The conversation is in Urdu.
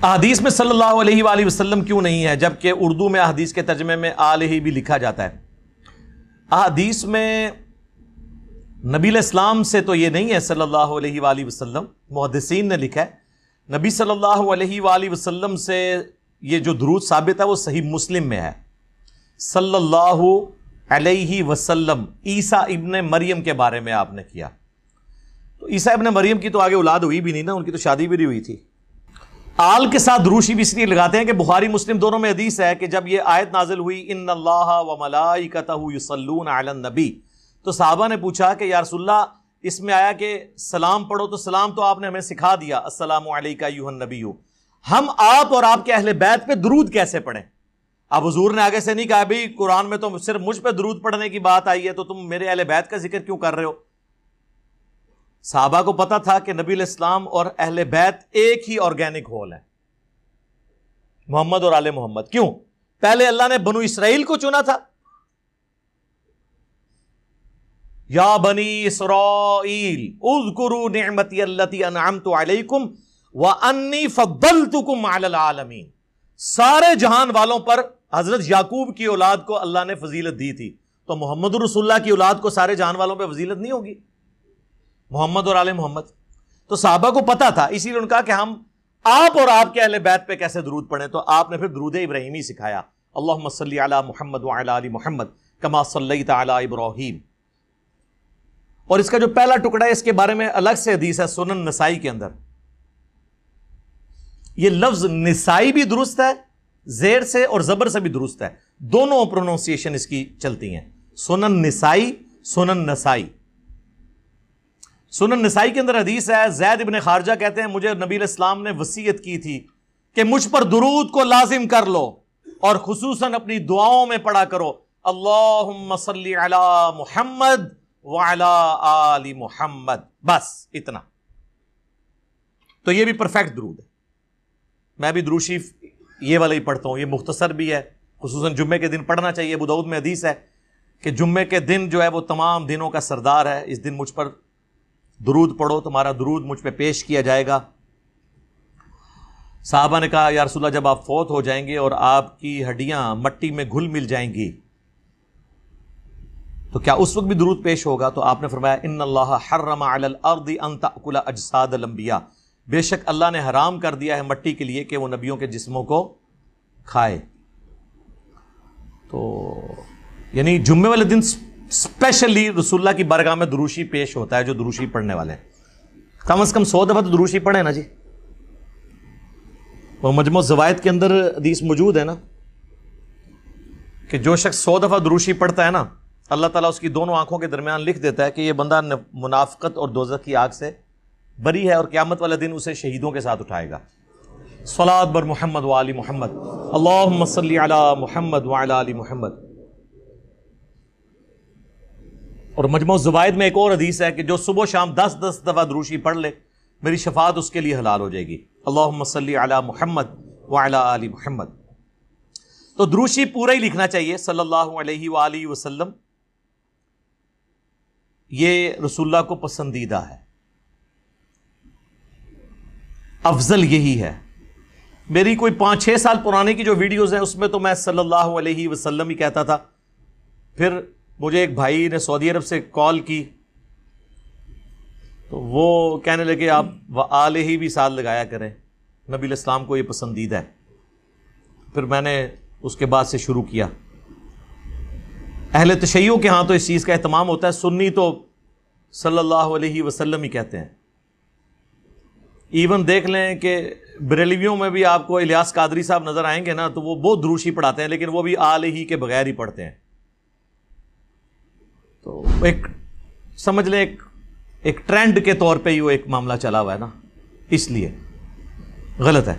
احادیث میں صلی اللہ علیہ وآلہ وسلم کیوں نہیں ہے، جبکہ اردو میں احادیث کے ترجمے میں آلہ بھی لکھا جاتا ہے؟ احادیث میں نبی علیہ السلام سے تو یہ نہیں ہے صلی اللہ علیہ وآلہ وسلم، محدثین نے لکھا ہے۔ نبی صلی اللہ علیہ وآلہ وسلم سے یہ جو درود ثابت ہے وہ صحیح مسلم میں ہے، صلی اللہ علیہ وسلم عیسیٰ ابن مریم کے بارے میں آپ نے کیا۔ تو عیسیٰ ابن مریم کی تو آگے اولاد ہوئی بھی نہیں نا، ان کی تو شادی بھی نہیں ہوئی تھی۔ آل کے ساتھ دروشی بھی اس لیے لگاتے ہیں کہ بخاری مسلم دونوں میں حدیث ہے کہ جب یہ آیت نازل ہوئی ان اللہ و ملائکتہ یصلون علی النبی، تو صحابہ نے پوچھا کہ یا رسول اللہ اس میں آیا کہ سلام پڑھو، تو سلام تو آپ نے ہمیں سکھا دیا، السلام علیکہ ایھا النبی، ہم آپ اور آپ کے اہل بیت پہ درود کیسے پڑھیں؟ اب حضور نے آگے سے نہیں کہا بھئی قرآن میں تو صرف مجھ پہ درود پڑھنے کی بات آئی ہے تو تم میرے اہل بیت کا ذکر کیوں کر رہے ہو؟ صحابہ کو پتا تھا کہ نبی علیہ السلام اور اہل بیت ایک ہی آرگینک ہول ہے، محمد اور آل محمد۔ کیوں؟ پہلے اللہ نے بنو اسرائیل کو چنا تھا، یا بنی اسرائیل اذکروا نعمتی التی انعمت علیکم وانی فضلتکم علی العالمین۔ سارے جہان والوں پر حضرت یعقوب کی اولاد کو اللہ نے فضیلت دی تھی، تو محمد رسول اللہ کی اولاد کو سارے جہان والوں پہ فضیلت نہیں ہوگی؟ محمد اور آل محمد۔ تو صحابہ کو پتا تھا، اسی لیے ان کا کہ ہم آپ اور آپ کے اہل بیت پہ کیسے درود پڑھیں، تو آپ نے پھر درود ابراہیمی سکھایا، اللہم صلی علی محمد وعلی آل محمد کما صلیت علی ابراہیم۔ اور اس کا جو پہلا ٹکڑا ہے اس کے بارے میں الگ سے حدیث ہے سنن نسائی کے اندر۔ یہ لفظ نسائی بھی درست ہے، زیر سے اور زبر سے بھی درست ہے، دونوں پروننسیشن اس کی چلتی ہیں، سنن نسائی، سنن نسائی۔ سنن نسائی کے اندر حدیث ہے، زید ابن خارجہ کہتے ہیں مجھے نبی علیہ السلام نے وصیت کی تھی کہ مجھ پر درود کو لازم کر لو اور خصوصاً اپنی دعاؤں میں پڑھا کرو اللہم صلی علی محمد وعلی آل محمد، بس اتنا۔ تو یہ بھی پرفیکٹ درود ہے، میں بھی درود شریف یہ والا ہی پڑھتا ہوں، یہ مختصر بھی ہے، خصوصاً جمعے کے دن پڑھنا چاہیے۔ ابو داؤد میں حدیث ہے کہ جمعے کے دن جو ہے وہ تمام دنوں کا سردار ہے، اس دن مجھ پر درود پڑھو، تمہارا درود مجھ پہ پیش کیا جائے گا۔ صحابہ نے کہا یا رسول اللہ جب آپ فوت ہو جائیں گے اور آپ کی ہڈیاں مٹی میں گھل مل جائیں گی تو کیا اس وقت بھی درود پیش ہوگا؟ تو آپ نے فرمایا ان اللہ حرم علی الارض ان تأکل اجساد الانبیاء، بے شک اللہ نے حرام کر دیا ہے مٹی کے لیے کہ وہ نبیوں کے جسموں کو کھائے۔ تو یعنی جمعے والے دن اسپیشلی رسول اللہ کی بارگاہ میں دروشی پیش ہوتا ہے، جو دروشی پڑھنے والے ہیں کم از کم 100 دفعہ تو دروشی پڑھیں نا جی۔ وہ مجموع زوائد کے اندر حدیث موجود ہے نا کہ جو شخص 100 دفعہ دروشی پڑھتا ہے نا، اللہ تعالیٰ اس کی دونوں آنکھوں کے درمیان لکھ دیتا ہے کہ یہ بندہ منافقت اور دوزخ کی آگ سے بری ہے، اور قیامت والے دن اسے شہیدوں کے ساتھ اٹھائے گا۔ صلاۃ بر محمد وآل محمد، اللہم صلی علی محمد وعلی آل محمد۔ اور مجموع زوائد میں ایک اور حدیث ہے کہ جو صبح و شام 10 دفعہ دروشی پڑھ لے میری شفاعت اس کے لیے حلال ہو جائے گی، اللہم صلی علی محمد وعلی آل محمد۔ تو دروشی پورا ہی لکھنا چاہیے صلی اللہ علیہ وآلہ وسلم، یہ رسول اللہ کو پسندیدہ ہے، افضل یہی ہے۔ میری کوئی 5-6 سال پرانے کی جو ویڈیوز ہیں اس میں تو میں صلی اللہ علیہ وسلم ہی کہتا تھا۔ پھر مجھے ایک بھائی نے سعودی عرب سے کال کی تو وہ کہنے لگے آپ وآلہ ہی بھی ساتھ لگایا کریں، نبی علیہ السلام کو یہ پسندیدہ ہے۔ پھر میں نے اس کے بعد سے شروع کیا۔ اہل تشیع کے ہاں تو اس چیز کا اہتمام ہوتا ہے، سنی تو صلی اللہ علیہ وسلم ہی کہتے ہیں۔ ایون دیکھ لیں کہ بریلویوں میں بھی آپ کو الیاس قادری صاحب نظر آئیں گے نا تو وہ بہت دروشی پڑھاتے ہیں، لیکن وہ بھی آلہ ہی کے بغیر ہی پڑھتے ہیں۔ تو ایک سمجھ لیں ایک ٹرینڈ کے طور پہ ہی وہ ایک معاملہ چلا ہوا ہے نا، اس لیے غلط ہے۔